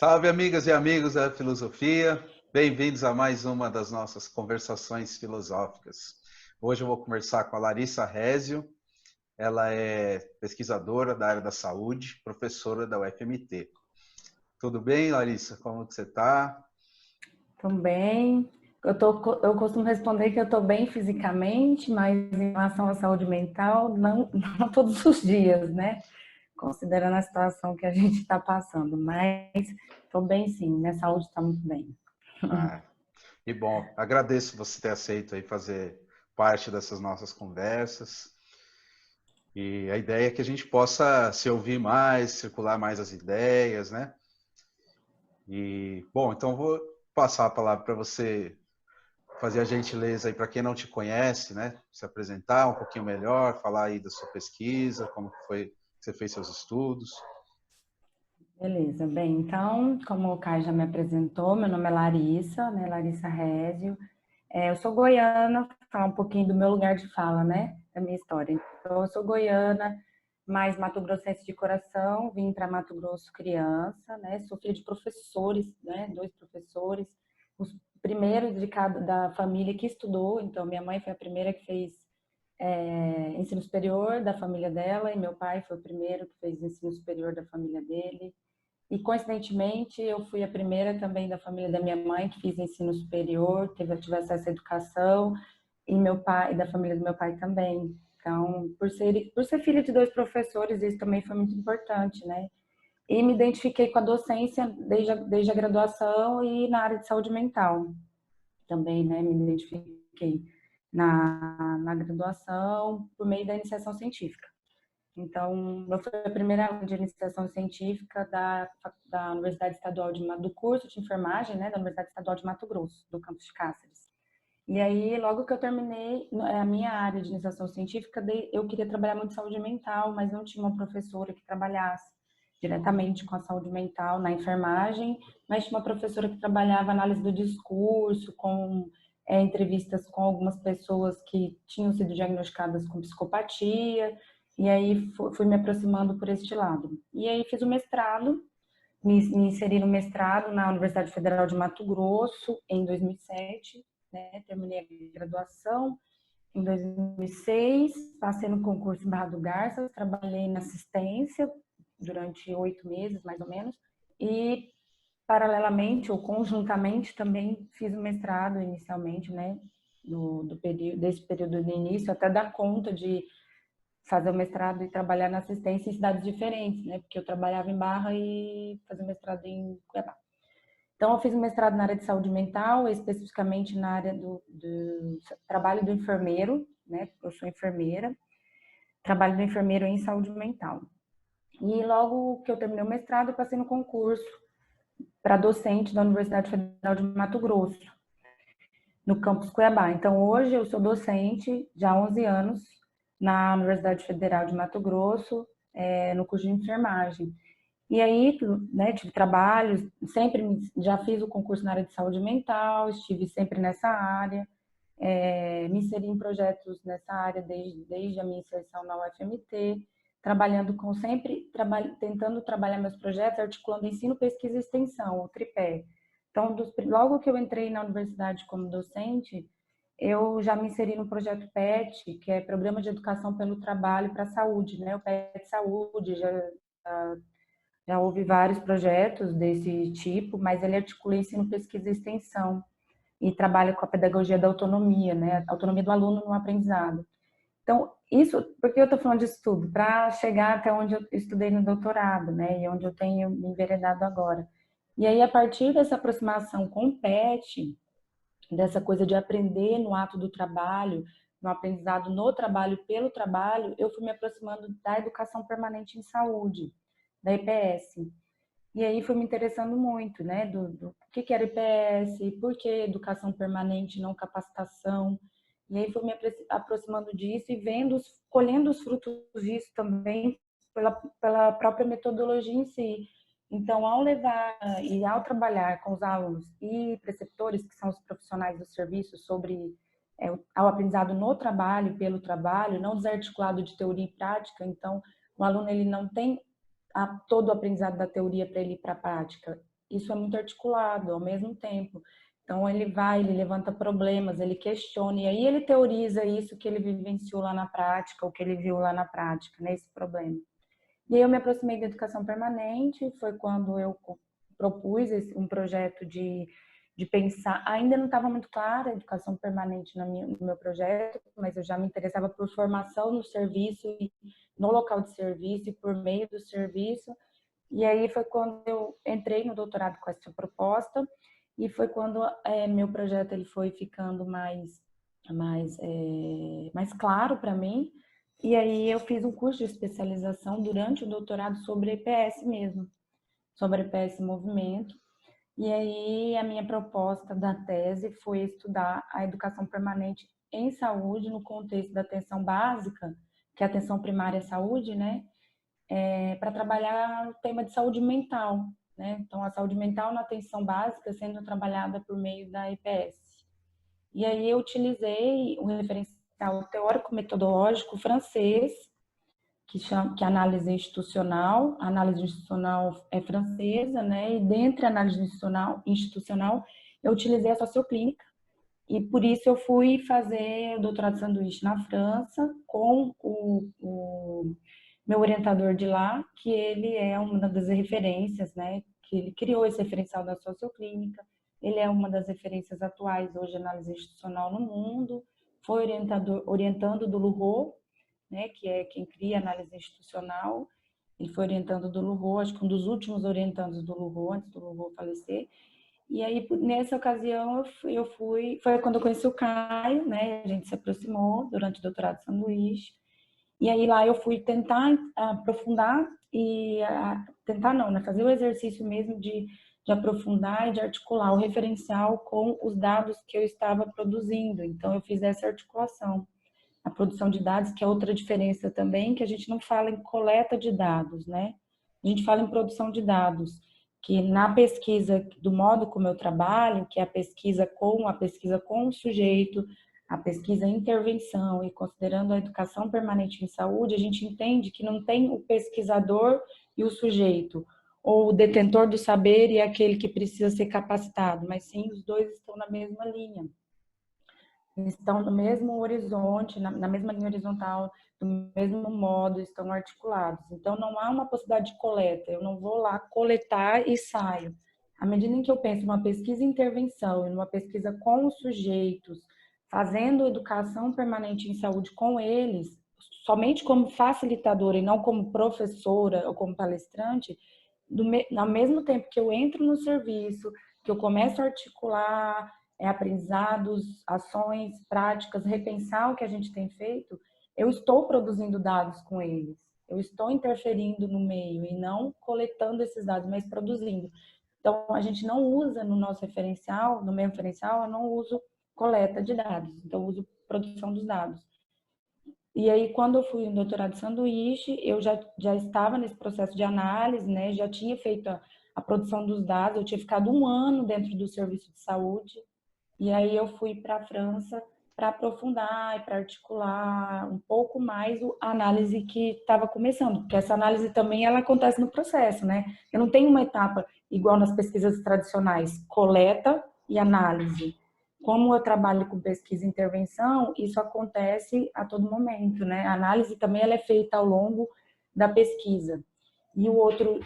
Salve, amigas e amigos da filosofia. Bem-vindos a mais uma das nossas conversações filosóficas. Hoje eu vou conversar com a Larissa Rézio. Ela é pesquisadora da área da saúde, professora da UFMT. Tudo bem, Larissa? Como que você está? Também. Eu costumo responder que eu estou bem fisicamente, mas em relação à saúde mental, não todos os dias, né? Considerando a situação que a gente está passando. Mas estou bem sim, minha saúde está muito bem. Ah, e bom, agradeço você ter aceito aí fazer parte dessas nossas conversas. E a ideia é que a gente possa se ouvir mais, circular mais as ideias, né? E, bom, então vou passar a palavra para você fazer a gentileza aí para quem não te conhece, né? Se apresentar um pouquinho melhor, falar aí da sua pesquisa, como foi que você fez seus estudos. Beleza, bem, então, como o Caio já me apresentou, meu nome é Larissa, né? Larissa Rézio. Eu sou goiana, vou falar um pouquinho do meu lugar de fala, né? Da minha história. Então, eu sou goiana, mas mato-grossense de coração, vim para Mato Grosso criança, né? Sou filha de professores, né? Dois professores, os primeiros de cada da família que estudou. Então, minha mãe foi a primeira que fez ensino superior da família dela e meu pai foi o primeiro que fez ensino superior da família dele. E, coincidentemente, eu fui a primeira também da família da minha mãe que fiz ensino superior, tive acesso à educação, e meu pai, e da família do meu pai também. Então, por ser filha de dois professores, isso também foi muito importante, né? E me identifiquei com a docência desde a graduação e na área de saúde mental também, né? Me identifiquei na graduação por meio da iniciação científica. Então, eu fui a primeira aluna de iniciação científica da Universidade Estadual do curso de enfermagem, né, da Universidade Estadual de Mato Grosso, do campus de Cáceres. E aí, logo que eu terminei a minha área de iniciação científica, eu queria trabalhar muito em saúde mental, mas não tinha uma professora que trabalhasse diretamente com a saúde mental na enfermagem, mas tinha uma professora que trabalhava análise do discurso, com entrevistas com algumas pessoas que tinham sido diagnosticadas com psicopatia, e aí fui me aproximando por este lado. E aí fiz o mestrado, me inseri no mestrado na Universidade Federal de Mato Grosso em 2007, né? Terminei a graduação em 2006, passei no concurso em Barra do Garças, trabalhei na assistência durante 8 meses, mais ou menos, e paralelamente ou conjuntamente também fiz o mestrado inicialmente, né? Desse período do início, até dar conta de fazer o mestrado e trabalhar na assistência em cidades diferentes, né? Porque eu trabalhava em Barra e fazia mestrado em Cuiabá. Então, eu fiz um mestrado na área de saúde mental, especificamente na área do trabalho do enfermeiro, né? Eu sou enfermeira, trabalho do enfermeiro em saúde mental. E logo que eu terminei o mestrado, eu passei no concurso para docente da Universidade Federal de Mato Grosso, no campus Cuiabá. Então, hoje eu sou docente já há 11 anos na Universidade Federal de Mato Grosso, no curso de enfermagem. E aí, né, tive trabalhos, sempre já fiz o concurso na área de saúde mental, estive sempre nessa área, me inseri em projetos nessa área desde a minha inserção na UFMT, trabalhando tentando trabalhar meus projetos, articulando ensino, pesquisa e extensão, o tripé. Então, logo que eu entrei na universidade como docente, eu já me inseri no projeto PET, que é Programa de Educação pelo Trabalho para a Saúde, né? O PET Saúde, já houve vários projetos desse tipo, mas ele articula ensino, pesquisa e extensão e trabalha com a pedagogia da autonomia, né? A autonomia do aluno no aprendizado. Então, isso, por que eu estou falando disso tudo? Para chegar até onde eu estudei no doutorado, né? E onde eu tenho me enveredado agora. E aí, a partir dessa aproximação com o PET, dessa coisa de aprender no ato do trabalho, no aprendizado no trabalho pelo trabalho, eu fui me aproximando da educação permanente em saúde, da EPS. E aí foi me interessando muito, né, do que era IPS, por que educação permanente, não capacitação. E aí fui me aproximando disso e colhendo os frutos disso também pela própria metodologia em si. Então, ao levar e ao trabalhar com os alunos e preceptores, que são os profissionais do serviço, sobre ao aprendizado no trabalho, pelo trabalho, não desarticulado de teoria e prática, então o aluno ele não tem todo o aprendizado da teoria para ele ir para a prática isso é muito articulado ao mesmo tempo. Então, ele levanta problemas, ele questiona, e aí ele teoriza isso que ele vivenciou lá na prática, o que ele viu lá na prática, né, esse problema. E aí eu me aproximei da educação permanente, foi quando eu propus um projeto de pensar, ainda não estava muito clara a educação permanente no meu projeto, mas eu já me interessava por formação no serviço, no local de serviço e por meio do serviço. E aí foi quando eu entrei no doutorado com essa proposta, e foi quando meu projeto ele foi ficando mais claro para mim. E aí eu fiz um curso de especialização durante o doutorado sobre EPS mesmo, sobre EPS movimento. E aí a minha proposta da tese foi estudar a educação permanente em saúde no contexto da atenção básica, que é a atenção primária à saúde, né? Para trabalhar o tema de saúde mental, né? Então, a saúde mental na atenção básica sendo trabalhada por meio da EPS. E aí eu utilizei o referencial teórico-metodológico francês, que é análise institucional. A análise institucional é francesa, né? E dentre a análise institucional eu utilizei a socioclínica. E por isso eu fui fazer o doutorado de sanduíche na França com o meu orientador de lá, que ele é uma das referências, né? Que ele criou esse referencial da socioclínica. Ele é uma das referências atuais hoje de análise institucional no mundo. Foi orientando do Lurot, né? Que é quem cria análise institucional. Ele foi orientando do Lurot, acho que um dos últimos orientandos do Lurot, antes do Lurot falecer. E aí, nessa ocasião, foi quando eu conheci o Caio, né? A gente se aproximou durante o doutorado de sanduíche. E aí lá eu fui tentar aprofundar tentar não, né? Fazer o exercício mesmo de aprofundar e de articular o referencial com os dados que eu estava produzindo. Então eu fiz essa articulação. A produção de dados, que é outra diferença também, que a gente não fala em coleta de dados, né? A gente fala em produção de dados, que na pesquisa, do modo como eu trabalho, que é a pesquisa com o sujeito, a pesquisa em intervenção e considerando a educação permanente em saúde, a gente entende que não tem o pesquisador e o sujeito, ou o detentor do saber e aquele que precisa ser capacitado, mas sim os dois estão na mesma linha. Estão no mesmo horizonte, na mesma linha horizontal, do mesmo modo, estão articulados. Então, não há uma possibilidade de coleta. Eu não vou lá coletar e saio. À medida em que eu penso numa pesquisa e intervenção, e numa pesquisa com os sujeitos, fazendo educação permanente em saúde com eles, somente como facilitadora e não como professora ou como palestrante, ao mesmo tempo que eu entro no serviço, que eu começo a articular aprendizados, ações, práticas, repensar o que a gente tem feito, eu estou produzindo dados com eles. Eu estou interferindo no meio e não coletando esses dados, mas produzindo. Então, a gente não usa no nosso referencial, no meu referencial, eu não uso coleta de dados, então eu uso produção dos dados. E aí, quando eu fui no doutorado de sanduíche, eu já estava nesse processo de análise, né? Já tinha feito a produção dos dados, eu tinha ficado 1 ano dentro do serviço de saúde, e aí eu fui para a França para aprofundar e para articular um pouco mais a análise que estava começando, porque essa análise também ela acontece no processo, né? Eu não tenho uma etapa igual nas pesquisas tradicionais, coleta e análise. Como eu trabalho com pesquisa e intervenção, isso acontece a todo momento, né? A análise também ela é feita ao longo da pesquisa. E o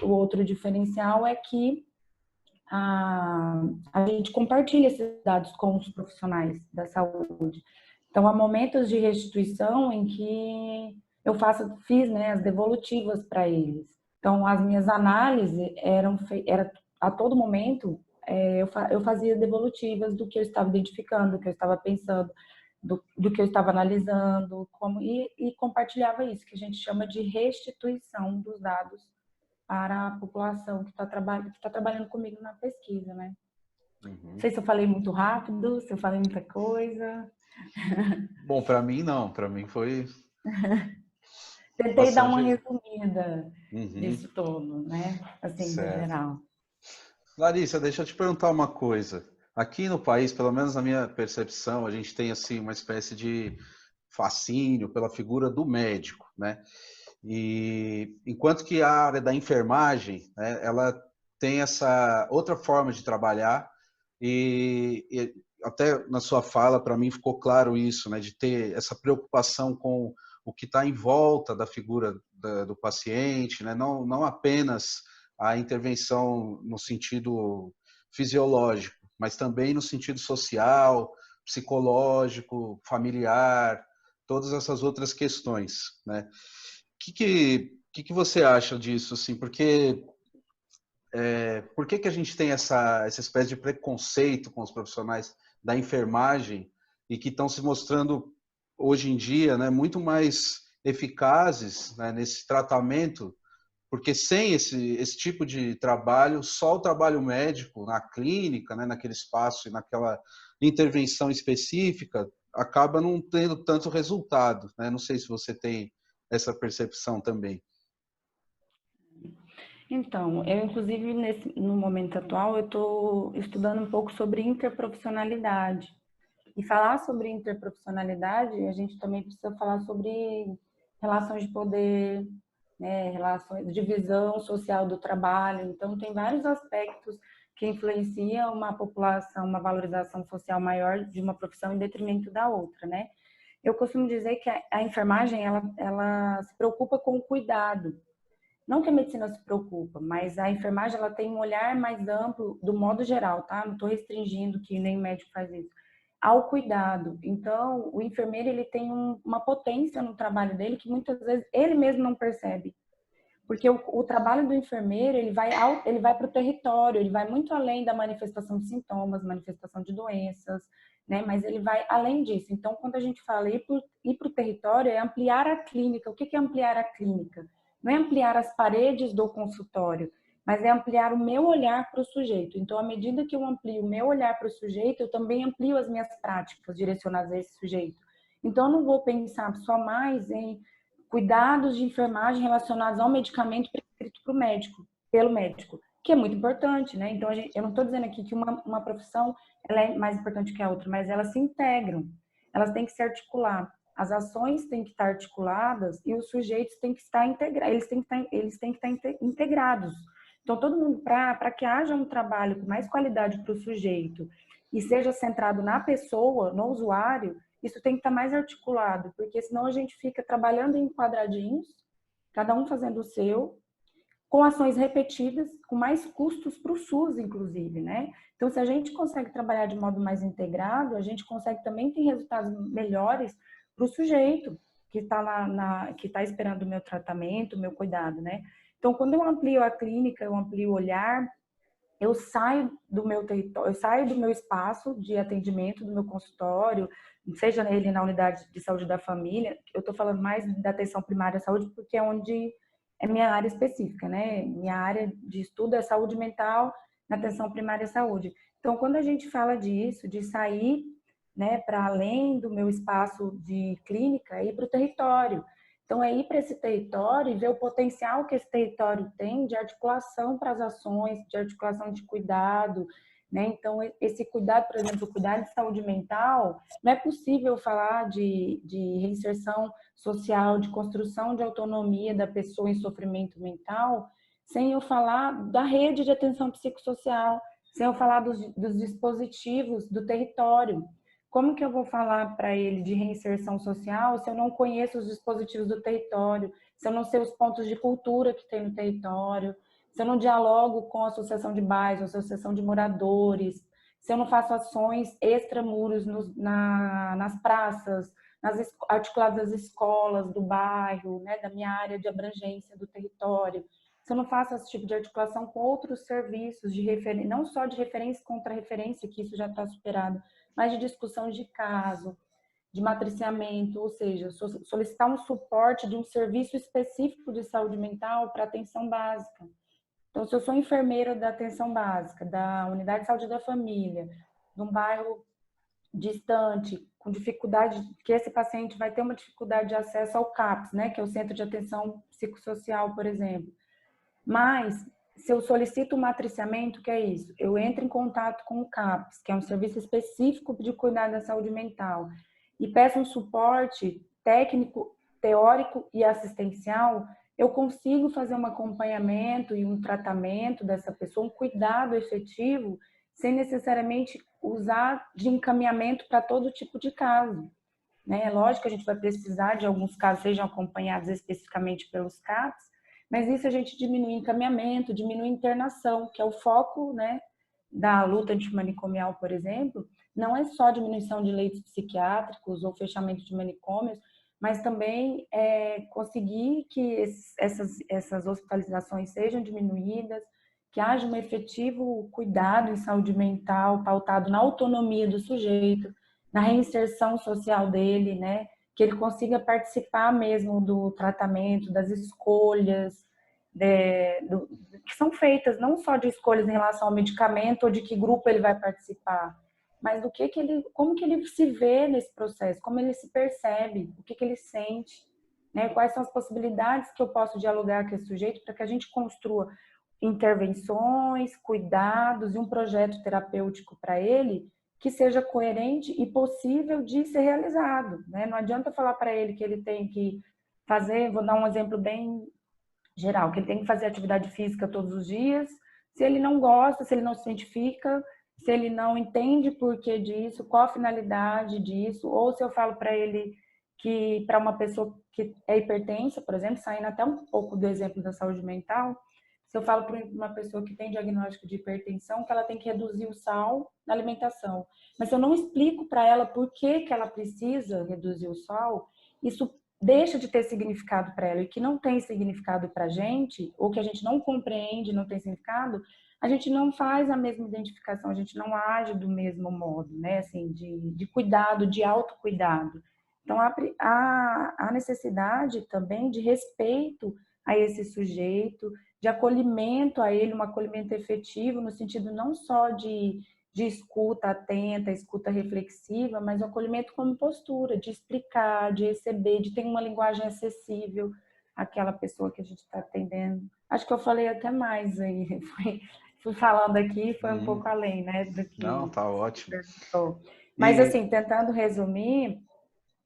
outro diferencial é que a gente compartilha esses dados com os profissionais da saúde. Então, há momentos de restituição em que eu fiz, né, as devolutivas para eles. Então, as minhas análises era a todo momento, eu fazia devolutivas do que eu estava identificando, do que eu estava pensando, do que eu estava analisando, e compartilhava isso, que a gente chama de restituição dos dados para a população que está trabalhando comigo na pesquisa, né? Uhum. Não sei se eu falei muito rápido, se eu falei muita coisa. Bom, para mim não, para mim foi Tentei dar uma bastante. resumida disso todo, né? Assim, no Certo. geral. Larissa, deixa eu te perguntar uma coisa. Aqui no país, pelo menos na minha percepção, a gente tem assim uma espécie de fascínio pela figura do médico, né? E enquanto que a área da enfermagem, né, ela tem essa outra forma de trabalhar e até na sua fala, para mim, ficou claro isso, né, de ter essa preocupação com o que está em volta da figura do paciente, né, não apenas a intervenção no sentido fisiológico, mas também no sentido social, psicológico, familiar, todas essas outras questões, né? O que você acha disso, assim? Porque por que a gente tem essa espécie de preconceito com os profissionais da enfermagem e que estão se mostrando hoje em dia, né, muito mais eficazes, né, nesse tratamento? Porque sem esse tipo de trabalho, só o trabalho médico na clínica, né, naquele espaço e naquela intervenção específica, acaba não tendo tanto resultado, né? Não sei se você tem essa percepção também. Então, eu inclusive no momento atual eu estou estudando um pouco sobre interprofissionalidade. E falar sobre interprofissionalidade, a gente também precisa falar sobre relações de poder, né, relações, divisão social do trabalho. Então, tem vários aspectos que influenciam uma população, uma valorização social maior de uma profissão em detrimento da outra, né? Eu costumo dizer que a enfermagem, ela se preocupa com o cuidado. Não que a medicina se preocupa, mas a enfermagem ela tem um olhar mais amplo do modo geral, tá? Não estou restringindo que nem o médico faz isso. Ao cuidado. Então, o enfermeiro ele tem uma potência no trabalho dele que muitas vezes ele mesmo não percebe. Porque o trabalho do enfermeiro, ele vai para o território, ele vai muito além da manifestação de sintomas, manifestação de doenças, né? Mas ele vai além disso. Então, quando a gente fala ir para o território, é ampliar a clínica. O que é ampliar a clínica? Não é ampliar as paredes do consultório, mas é ampliar o meu olhar para o sujeito. Então, à medida que eu amplio o meu olhar para o sujeito, eu também amplio as minhas práticas direcionadas a esse sujeito. Então, eu não vou pensar só mais em cuidados de enfermagem relacionados ao medicamento prescrito pelo médico, que é muito importante, né? Então, eu não estou dizendo aqui que uma profissão ela é mais importante que a outra, mas elas se integram, elas têm que se articular. As ações têm que estar articuladas e os sujeitos têm que estar integrados, eles têm que estar integrados. Então, todo mundo, para que haja um trabalho com mais qualidade para o sujeito e seja centrado na pessoa, no usuário, isso tem que estar mais articulado, porque senão a gente fica trabalhando em quadradinhos, cada um fazendo o seu, com ações repetidas, com mais custos para o SUS, inclusive, né? Então, se a gente consegue trabalhar de modo mais integrado, a gente consegue também ter resultados melhores para o sujeito que está que está esperando o meu tratamento, o meu cuidado, né? Então, quando eu amplio a clínica, eu amplio o olhar, eu saio do meu território, eu saio do meu espaço de atendimento, do meu consultório, seja ele na unidade de saúde da família. Eu estou falando mais da atenção primária à saúde porque é onde é minha área específica, né? Minha área de estudo é saúde mental na atenção primária à saúde. Então, quando a gente fala disso, de sair, né, para além do meu espaço de clínica, é ir para o território. Então, é ir para esse território e ver o potencial que esse território tem de articulação para as ações, de articulação de cuidado, né? Então, esse cuidado, por exemplo, o cuidado de saúde mental, não é possível falar de reinserção social, de construção de autonomia da pessoa em sofrimento mental, sem eu falar da rede de atenção psicossocial, sem eu falar dos dispositivos do território. Como que eu vou falar para ele de reinserção social se eu não conheço os dispositivos do território, se eu não sei os pontos de cultura que tem no território, se eu não dialogo com a associação de bairros, associação de moradores, se eu não faço ações extramuros nas praças, articuladas das escolas, do bairro, né, da minha área de abrangência do território, se eu não faço esse tipo de articulação com outros serviços de referência, não só de referência contra referência, que isso já está superado, mas de discussão de caso, de matriciamento, ou seja, solicitar um suporte de um serviço específico de saúde mental para atenção básica. Então, se eu sou enfermeira da atenção básica, da unidade de saúde da família, de um bairro distante, com dificuldade, que esse paciente vai ter uma dificuldade de acesso ao CAPS, né, que é o Centro de Atenção Psicossocial, por exemplo. Mas, se eu solicito o matriciamento, que é isso? Eu entro em contato com o CAPS, que é um serviço específico de cuidar da saúde mental, e peço um suporte técnico, teórico e assistencial eu consigo fazer um acompanhamento e um tratamento dessa pessoa, um cuidado efetivo, sem necessariamente usar de encaminhamento para todo tipo de caso, né? É lógico que a gente vai precisar de alguns casos sejam acompanhados especificamente pelos CAPs, mas isso a gente diminui encaminhamento, diminui internação, que é o foco, né, da luta antimanicomial, por exemplo, não é só diminuição de leitos psiquiátricos ou fechamento de manicômios, mas também conseguir que essas hospitalizações sejam diminuídas, que haja um efetivo cuidado em saúde mental pautado na autonomia do sujeito, na reinserção social dele, né? Que ele consiga participar mesmo do tratamento, das escolhas, que são feitas não só de escolhas em relação ao medicamento ou de que grupo ele vai participar, mas do que ele, como que ele se vê nesse processo, como ele se percebe, o que ele sente, né? Quais são as possibilidades que eu posso dialogar com esse sujeito para que a gente construa intervenções, cuidados e um projeto terapêutico para ele que seja coerente e possível de ser realizado, né? Não adianta falar para ele que ele tem que fazer, vou dar um exemplo bem geral, que ele tem que fazer atividade física todos os dias, se ele não gosta, se ele não se identifica, se ele não entende por que disso, qual a finalidade disso, ou se eu falo para ele que para uma pessoa que é hipertensa, por exemplo, saindo até um pouco do exemplo da saúde mental, se eu falo para uma pessoa que tem diagnóstico de hipertensão que ela tem que reduzir o sal na alimentação, mas se eu não explico para ela por que ela precisa reduzir o sal, isso deixa de ter significado para ela e que não tem significado para a gente, ou que a gente não compreende, não tem significado, a gente não faz a mesma identificação, a gente não age do mesmo modo, né? Assim, de cuidado, de autocuidado. Então, há necessidade também de respeito a esse sujeito, de acolhimento a ele, um acolhimento efetivo, no sentido não só de escuta atenta, escuta reflexiva, mas o acolhimento como postura, de explicar, de receber, de ter uma linguagem acessível àquela pessoa que a gente está atendendo. Acho que eu falei até mais aí, fui falando aqui, foi um pouco além, né, do Não, que tá ótimo. perguntou. Mas, E assim, tentando resumir,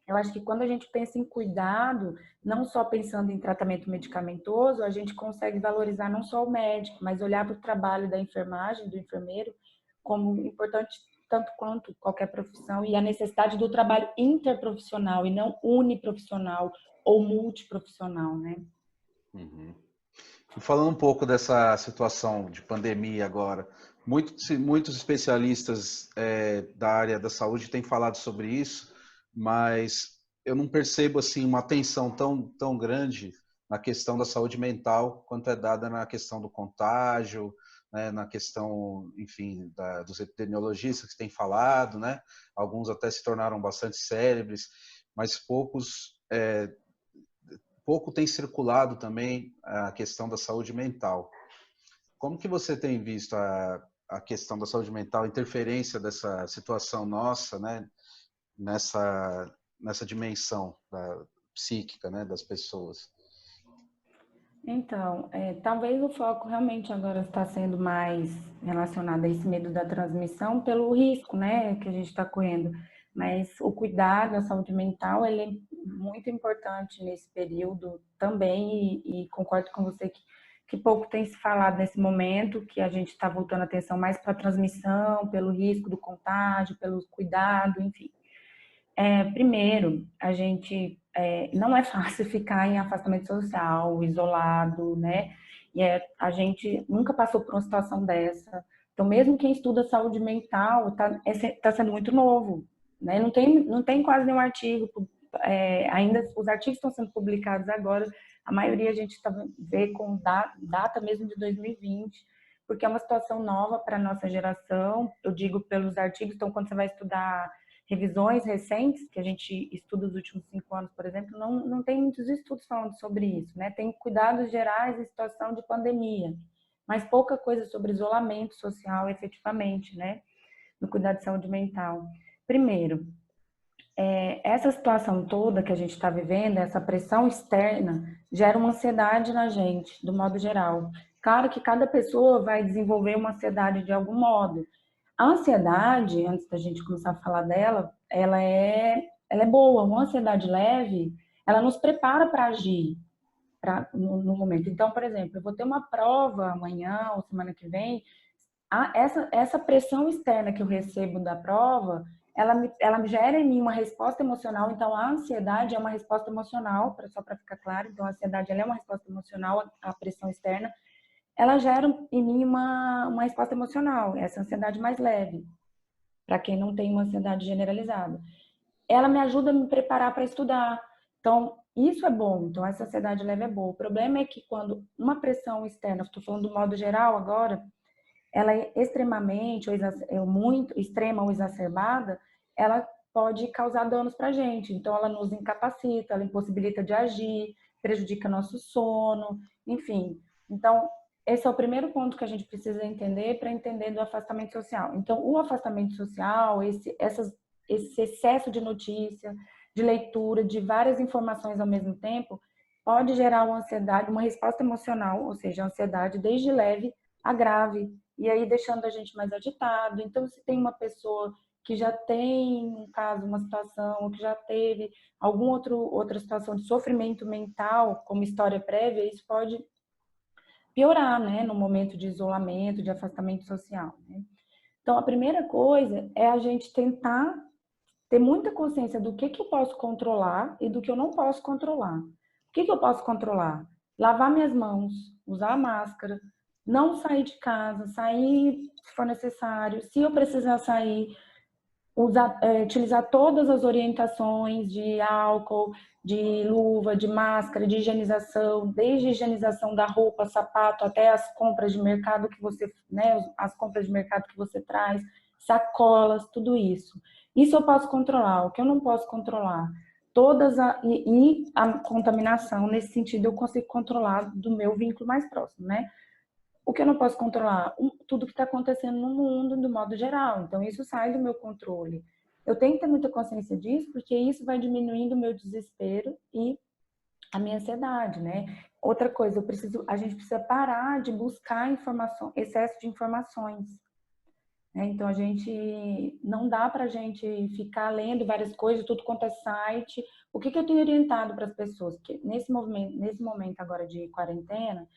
eu acho que quando a gente pensa em cuidado, não só pensando em tratamento medicamentoso, a gente consegue valorizar não só o médico, mas olhar para o trabalho da enfermagem, do enfermeiro, como importante tanto quanto qualquer profissão, e a necessidade do trabalho interprofissional e não uniprofissional ou multiprofissional, né? Uhum. E falando um pouco dessa situação de pandemia agora, muitos especialistas da área da saúde têm falado sobre isso, mas eu não percebo assim uma atenção tão grande na questão da saúde mental quanto é dada na questão do contágio, né, na questão, enfim, dos epidemiologistas que têm falado, né? Alguns até se tornaram bastante célebres, mas pouco tem circulado também a questão da saúde mental. Como que você tem visto a questão da saúde mental, a interferência dessa situação nossa, né, nessa dimensão psíquica, né, das pessoas? Então, talvez o foco realmente agora está sendo mais relacionado a esse medo da transmissão pelo risco, né, que a gente está correndo. Mas o cuidado, a saúde mental, ele é muito importante nesse período também e concordo com você que pouco tem se falado nesse momento, que a gente está voltando a atenção mais para a transmissão, pelo risco do contágio, pelo cuidado, enfim. Primeiro, a gente não é fácil ficar em afastamento social, isolado, né? E a gente nunca passou por uma situação dessa. Então, mesmo quem estuda saúde mental tá sendo muito novo, né? Não tem quase nenhum artigo, ainda os artigos estão sendo publicados agora, a maioria a gente vê com data mesmo de 2020, porque é uma situação nova para a nossa geração, eu digo pelos artigos, então quando você vai estudar revisões recentes, que a gente estuda os últimos 5 anos, por exemplo, não tem muitos estudos falando sobre isso, né? Tem cuidados gerais em situação de pandemia, mas pouca coisa sobre isolamento social, efetivamente, né? No cuidado de saúde mental. Primeiro, essa situação toda que a gente está vivendo, essa pressão externa, gera uma ansiedade na gente, do modo geral. Claro que cada pessoa vai desenvolver uma ansiedade de algum modo. A ansiedade, antes da gente começar a falar dela, ela é boa. Uma ansiedade leve, ela nos prepara para agir. no momento. Então, por exemplo, eu vou ter uma prova amanhã ou semana que vem, essa pressão externa que eu recebo da prova, ela gera em mim uma resposta emocional. Então, a ansiedade é uma resposta emocional, só para ficar claro. Então, a ansiedade ela é uma resposta emocional à pressão externa. Ela gera em mim uma resposta emocional, essa ansiedade mais leve, para quem não tem uma ansiedade generalizada. Ela me ajuda a me preparar para estudar. Então, isso é bom. Então, essa ansiedade leve é boa. O problema é que quando uma pressão externa, estou falando do modo geral agora, ela é extremamente ou muito extrema ou exacerbada, ela pode causar danos para a gente. Então, ela nos incapacita, ela impossibilita de agir, prejudica nosso sono, enfim. Então, esse é o primeiro ponto que a gente precisa entender para entender do afastamento social. Então, o afastamento social, esse excesso de notícia, de leitura, de várias informações ao mesmo tempo, pode gerar uma ansiedade, uma resposta emocional, ou seja, a ansiedade desde leve a grave, e aí deixando a gente mais agitado. Então, se tem uma pessoa que já tem um caso, uma situação, ou que já teve outra situação de sofrimento mental, como história prévia, isso pode piorar, né, no momento de isolamento, de afastamento social, né? Então, a primeira coisa é a gente tentar ter muita consciência do que eu posso controlar e do que eu não posso controlar. O que eu posso controlar? Lavar minhas mãos, usar a máscara, não sair de casa, sair se for necessário. Se eu precisar sair, utilizar todas as orientações de álcool, de luva, de máscara, de higienização, desde a higienização da roupa, sapato, até as compras de mercado que você, né, as compras de mercado que você traz, sacolas, tudo isso. Isso eu posso controlar. O que eu não posso controlar? E a contaminação, nesse sentido, eu consigo controlar do meu vínculo mais próximo, né? O que eu não posso controlar? Tudo que está acontecendo no mundo, do modo geral. Então, isso sai do meu controle. Eu tenho que ter muita consciência disso, porque isso vai diminuindo o meu desespero e a minha ansiedade, né? Outra coisa, a gente precisa parar de buscar informação, excesso de informações. Né? Então, não dá para a gente ficar lendo várias coisas, tudo quanto é site. O que eu tenho orientado para as pessoas? Que nesse momento agora de quarentena,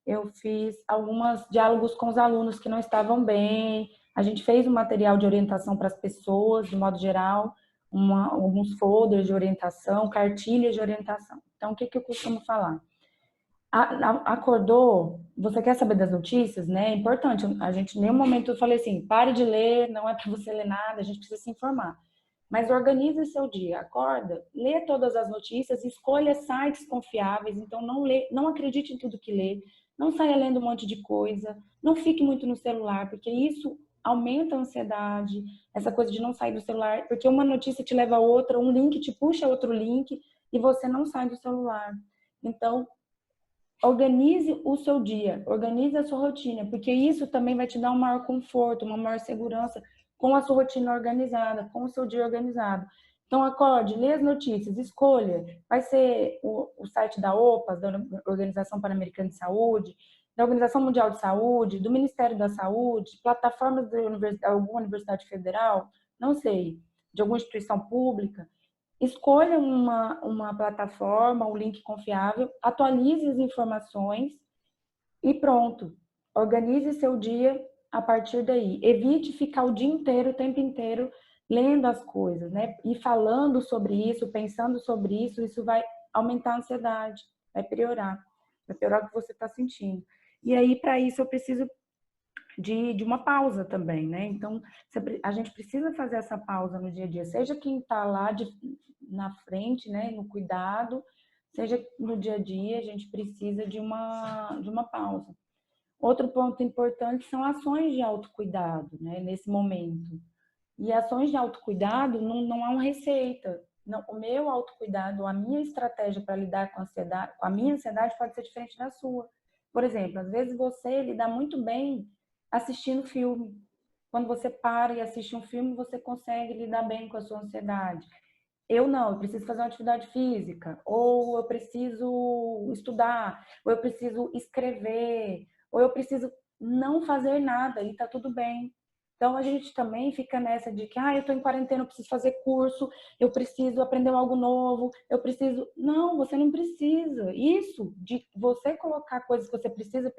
eu fiz alguns diálogos com os alunos que não estavam bem. A gente fez um material de orientação para as pessoas, de modo geral, alguns folders de orientação, cartilhas de orientação. Então, o que eu costumo falar? Acordou, você quer saber das notícias, né? É importante. A gente, em nenhum momento, eu falei assim, pare de ler, não é para você ler nada, a gente precisa se informar. Mas organize seu dia, acorda, lê todas as notícias, escolha sites confiáveis, então não acredite em tudo que lê, não saia lendo um monte de coisa, não fique muito no celular, porque isso aumenta a ansiedade, essa coisa de não sair do celular, porque uma notícia te leva a outra, um link te puxa a outro link e você não sai do celular. Então, organize o seu dia, organize a sua rotina, porque isso também vai te dar um maior conforto, uma maior segurança com a sua rotina organizada, com o seu dia organizado. Então, acorde, lê as notícias, escolha. Vai ser o site da OPAS, da Organização Pan-Americana de Saúde, da Organização Mundial de Saúde, do Ministério da Saúde, plataformas de alguma universidade federal, não sei, de alguma instituição pública. Escolha uma plataforma, um link confiável, atualize as informações e pronto. Organize seu dia a partir daí. Evite ficar o dia inteiro, o tempo inteiro, lendo as coisas, né? E falando sobre isso, pensando sobre isso, isso vai aumentar a ansiedade, vai piorar o que você está sentindo. E aí, para isso, eu preciso de uma pausa também, né? Então, a gente precisa fazer essa pausa no dia a dia, seja quem está lá na frente, né, no cuidado, seja no dia a dia, a gente precisa de uma pausa. Outro ponto importante são ações de autocuidado, né, nesse momento. E ações de autocuidado não há uma receita. Não, o meu autocuidado, a minha estratégia para lidar com a ansiedade, com a minha ansiedade pode ser diferente da sua. Por exemplo, às vezes você lida muito bem assistindo filme. Quando você para e assiste um filme, você consegue lidar bem com a sua ansiedade. Eu não, eu preciso fazer uma atividade física, ou eu preciso estudar, ou eu preciso escrever, ou eu preciso não fazer nada e tá tudo bem. Então, a gente também fica nessa de que, eu tô em quarentena, eu preciso fazer curso, eu preciso aprender algo novo, eu preciso... Não, você não precisa. Isso, de você colocar coisas que você precisa,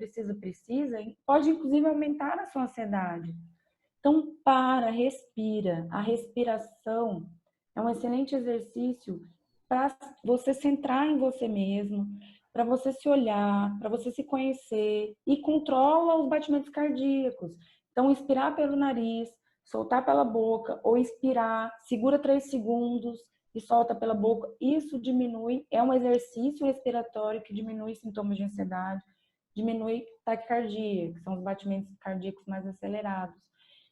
pode inclusive aumentar a sua ansiedade. Então, respira. A respiração é um excelente exercício para você centrar em você mesmo, para você se olhar, para você se conhecer e controla os batimentos cardíacos. Então, inspirar pelo nariz, soltar pela boca, ou inspirar, segura 3 segundos e solta pela boca. Isso diminui, é um exercício respiratório que diminui sintomas de ansiedade, diminui taquicardia, que são os batimentos cardíacos mais acelerados.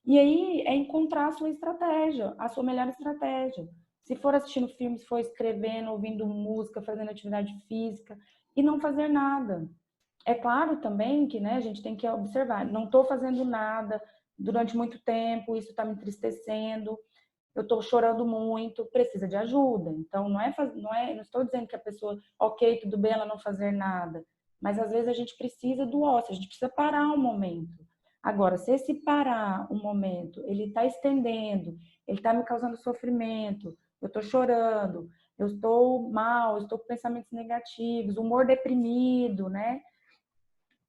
E aí é encontrar a sua estratégia, a sua melhor estratégia. Se for assistindo filme, se for escrevendo, ouvindo música, fazendo atividade física e não fazer nada. É claro também que, né, a gente tem que observar, não estou fazendo nada durante muito tempo, isso está me entristecendo, eu estou chorando muito, precisa de ajuda. Então, não estou dizendo que a pessoa, ok, tudo bem ela não fazer nada, mas às vezes a gente precisa do ócio, a gente precisa parar um momento. Agora, se esse parar um momento, ele está estendendo, ele está me causando sofrimento, eu estou chorando, eu estou mal, eu estou com pensamentos negativos, humor deprimido, né?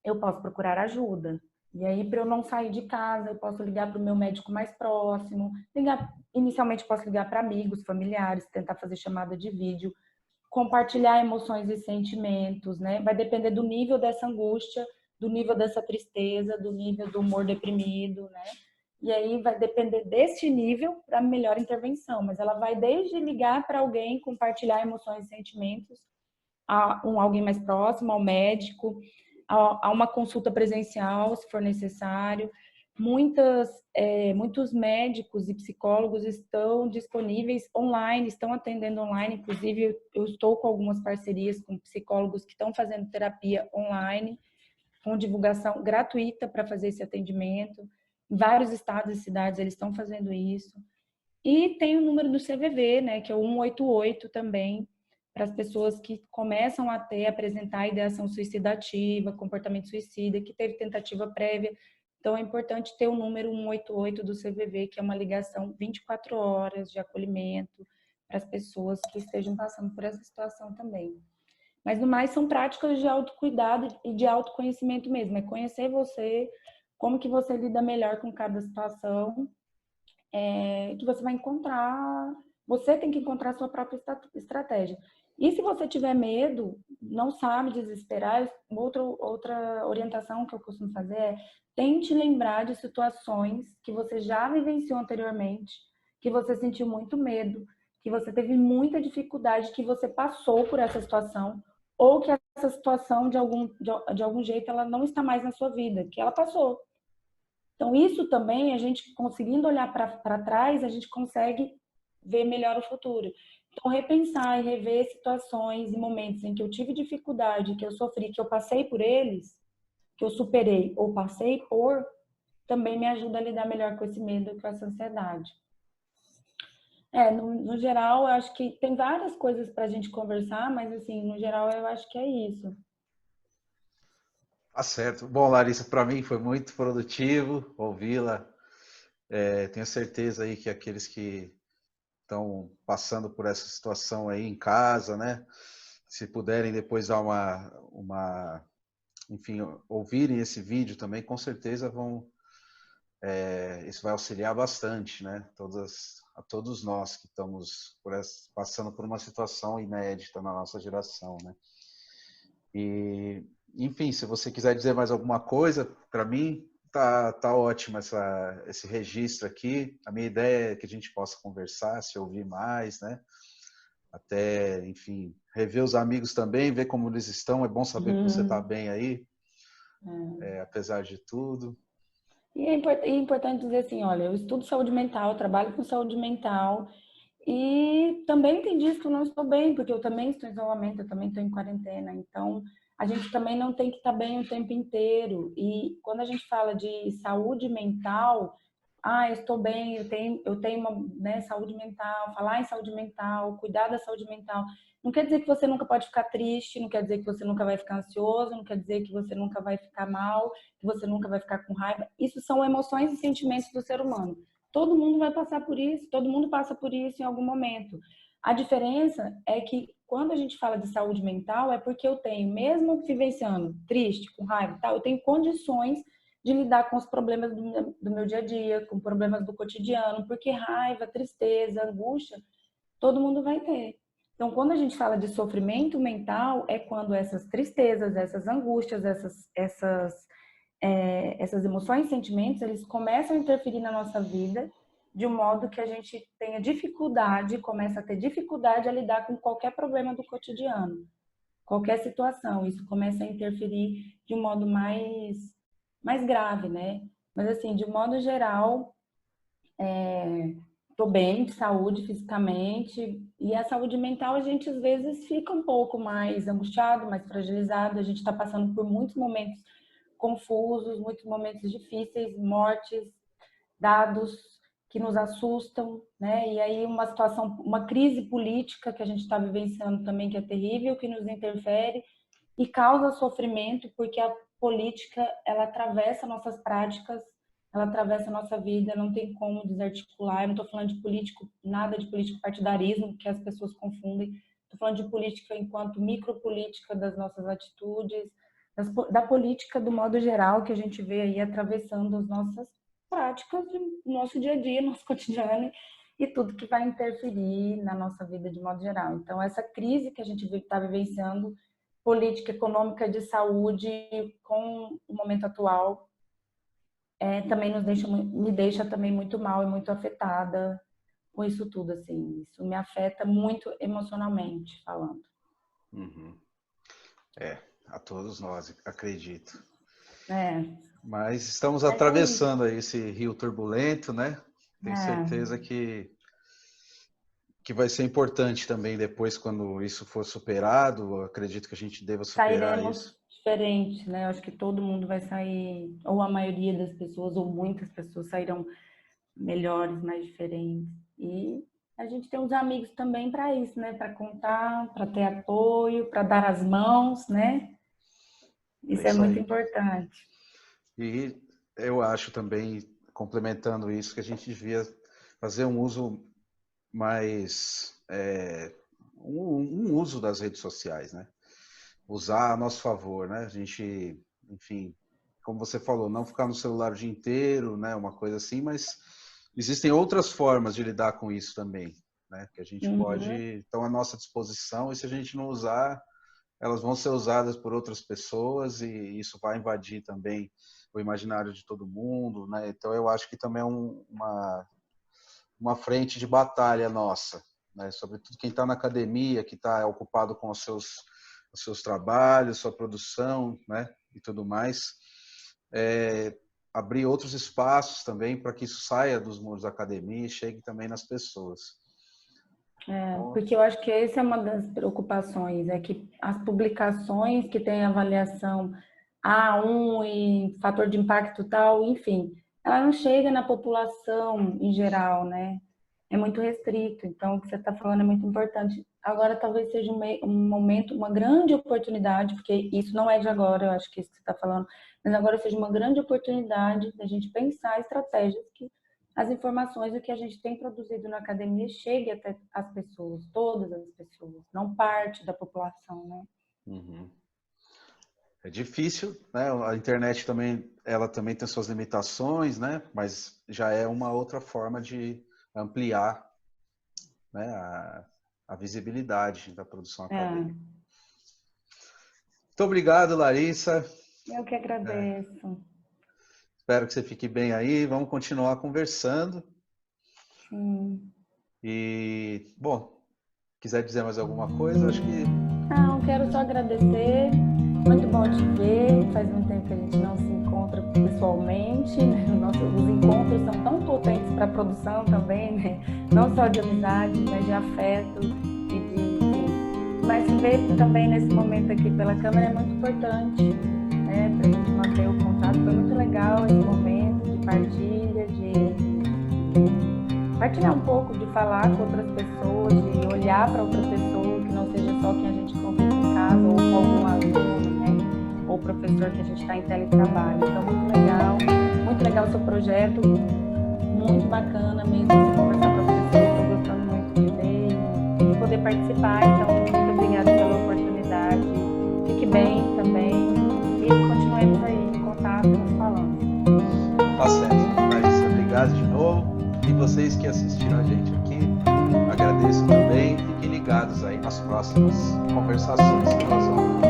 Eu posso procurar ajuda. E aí, para eu não sair de casa, eu posso ligar para o meu médico mais próximo, inicialmente posso ligar para amigos, familiares, tentar fazer chamada de vídeo, compartilhar emoções e sentimentos, né? Vai depender do nível dessa angústia, do nível dessa tristeza, do nível do humor deprimido, né? E aí vai depender desse nível para melhor intervenção, mas ela vai desde ligar para alguém, compartilhar emoções e sentimentos, alguém mais próximo, ao médico, a uma consulta presencial, se for necessário. Muitos médicos e psicólogos estão disponíveis online, estão atendendo online. Inclusive, eu estou com algumas parcerias com psicólogos que estão fazendo terapia online, com divulgação gratuita para fazer esse atendimento. Em vários estados e cidades eles estão fazendo isso. E tem o número do CVV, né, que é o 188 também, para as pessoas que começam a apresentar ideação suicidativa, comportamento suicida, que teve tentativa prévia. Então, é importante ter o número 188 do CVV, que é uma ligação 24 horas de acolhimento para as pessoas que estejam passando por essa situação também. Mas, no mais, são práticas de autocuidado e de autoconhecimento mesmo. É conhecer você, como que você lida melhor com cada situação, que você vai encontrar, você tem que encontrar a sua própria estratégia. E se você tiver medo, não sabe desesperar, outra orientação que eu costumo fazer é tente lembrar de situações que você já vivenciou anteriormente, que você sentiu muito medo, que você teve muita dificuldade, que você passou por essa situação, ou que essa situação, de algum jeito, ela não está mais na sua vida, que ela passou. Então, isso também, a gente conseguindo olhar para trás, a gente consegue ver melhor o futuro. Então, repensar e rever situações e momentos em que eu tive dificuldade, que eu sofri, que eu passei por eles, que eu superei ou passei por, também me ajuda a lidar melhor com esse medo e com essa ansiedade. No geral, eu acho que tem várias coisas para a gente conversar, mas, assim, no geral, eu acho que é isso. Tá certo. Bom, Larissa, para mim foi muito produtivo ouvi-la. Tenho certeza aí que aqueles que estão passando por essa situação aí em casa, né? Se puderem depois dar enfim, ouvirem esse vídeo também, com certeza isso vai auxiliar bastante, né? A todos nós que estamos passando por uma situação inédita na nossa geração, né? E, enfim, se você quiser dizer mais alguma coisa, para mim tá ótimo esse registro aqui. A minha ideia é que a gente possa conversar, se ouvir mais, né? Até, enfim, rever os amigos também, ver como eles estão. É bom saber que você está bem aí, apesar de tudo. E é importante dizer assim, olha, eu estudo saúde mental, eu trabalho com saúde mental e também tem dias que eu não estou bem, porque eu também estou em isolamento, eu também estou em quarentena. Então, a gente também não tem que estar bem o tempo inteiro. E quando a gente fala de saúde mental, eu estou bem, eu tenho uma, né, saúde mental, falar em saúde mental, cuidar da saúde mental, não quer dizer que você nunca pode ficar triste, não quer dizer que você nunca vai ficar ansioso, não quer dizer que você nunca vai ficar mal, que você nunca vai ficar com raiva. Isso são emoções e sentimentos do ser humano. Todo mundo vai passar por isso, todo mundo passa por isso em algum momento. A diferença é que quando a gente fala de saúde mental, é porque eu tenho, mesmo vivenciando triste, com raiva e tal, eu tenho condições de lidar com os problemas do meu dia a dia, com problemas do cotidiano, porque raiva, tristeza, angústia, todo mundo vai ter. Então, quando a gente fala de sofrimento mental, é quando essas tristezas, essas angústias, essas emoções e sentimentos, eles começam a interferir na nossa vida de um modo que a gente tenha dificuldade, começa a ter dificuldade a lidar com qualquer problema do cotidiano, qualquer situação. Isso começa a interferir de um modo mais grave, né? Mas assim, de modo geral, tô bem de saúde fisicamente, e a saúde mental a gente às vezes fica um pouco mais angustiado, mais fragilizado, a gente está passando por muitos momentos confusos, muitos momentos difíceis, mortes, dados que nos assustam, né? E aí uma situação, uma crise política que a gente está vivenciando também, que é terrível, que nos interfere e causa sofrimento, porque a política, ela atravessa nossas práticas, ela atravessa a nossa vida, não tem como desarticular. Eu não estou falando de político, nada de político partidarismo, que as pessoas confundem. Estou falando de política enquanto micropolítica das nossas atitudes, da política do modo geral, que a gente vê aí atravessando as nossas práticas do nosso dia a dia, nosso cotidiano, e tudo que vai interferir na nossa vida de modo geral. Então, essa crise que a gente está vivenciando, política econômica de saúde, com o momento atual, também me deixa também muito mal e muito afetada com isso tudo, assim. Isso me afeta muito emocionalmente falando. Uhum. A todos nós, acredito. É. Mas estamos atravessando aí esse rio turbulento, né? Tenho certeza que vai ser importante também depois, quando isso for superado. Eu acredito que a gente deva superar isso. Diferente, né? Eu acho que todo mundo vai sair, ou a maioria das pessoas, ou muitas pessoas sairão melhores, mais diferentes. E a gente tem os amigos também para isso, né? Para contar, para ter apoio, para dar as mãos, né? Isso é muito importante. E eu acho também, complementando isso, que a gente devia fazer um uso mais um uso das redes sociais, né? Usar a nosso favor, né? A gente, enfim, como você falou, não ficar no celular o dia inteiro, né? Uma coisa assim, mas existem outras formas de lidar com isso também, né? Que a gente pode, estão à nossa disposição, e se a gente não usar, elas vão ser usadas por outras pessoas, e isso vai invadir também o imaginário de todo mundo, né? Então eu acho que também é uma frente de batalha nossa, né? Sobretudo quem está na academia, que está ocupado com os seus trabalhos, sua produção, né? E tudo mais, abrir outros espaços também para que isso saia dos muros da academia e chegue também nas pessoas. Porque eu acho que essa é uma das preocupações, é que as publicações que têm avaliação A1 e fator de impacto tal, enfim, ela não chega na população em geral, né? É muito restrito, então o que você está falando é muito importante. Agora talvez seja um momento, uma grande oportunidade, porque isso não é de agora, eu acho que isso que você está falando, mas agora seja uma grande oportunidade da gente pensar estratégias que as informações do que a gente tem produzido na academia chegue até as pessoas, todas as pessoas, não parte da população, né? Uhum. É difícil, né? A internet também, ela também tem suas limitações, né? Mas já é uma outra forma de ampliar, né, a visibilidade da produção acadêmica. Muito obrigado, Larissa. Eu que agradeço. Espero que você fique bem aí. Vamos continuar conversando. Sim. E, bom, quiser dizer mais alguma coisa, acho que... Não, quero só agradecer. Muito bom te ver. Faz muito tempo que a gente não se encontra pessoalmente, né? Os encontros são tão potentes para a produção também, né? Não só de amizade, mas de afeto mas se ver também nesse momento aqui pela câmera é muito importante, né? Para a gente manter o contato. Foi muito legal esse momento de partilha, de partilhar um pouco, de falar com outras pessoas, de olhar para outra pessoa, que não seja só quem a gente convive em casa, ou com algum aluno, né? Ou professor que a gente está em teletrabalho. Então, muito legal o seu projeto, muito bacana mesmo você conversar com as pessoas, estou gostando muito de ver e de poder participar. Então, muito obrigada pela oportunidade. Fique bem também e continuemos aí em contato, nos falando. Tá certo, Larissa, obrigado de novo. E vocês que assistiram a gente aqui, agradeço também. Fiquem ligados aí nas próximas conversações que nós vamos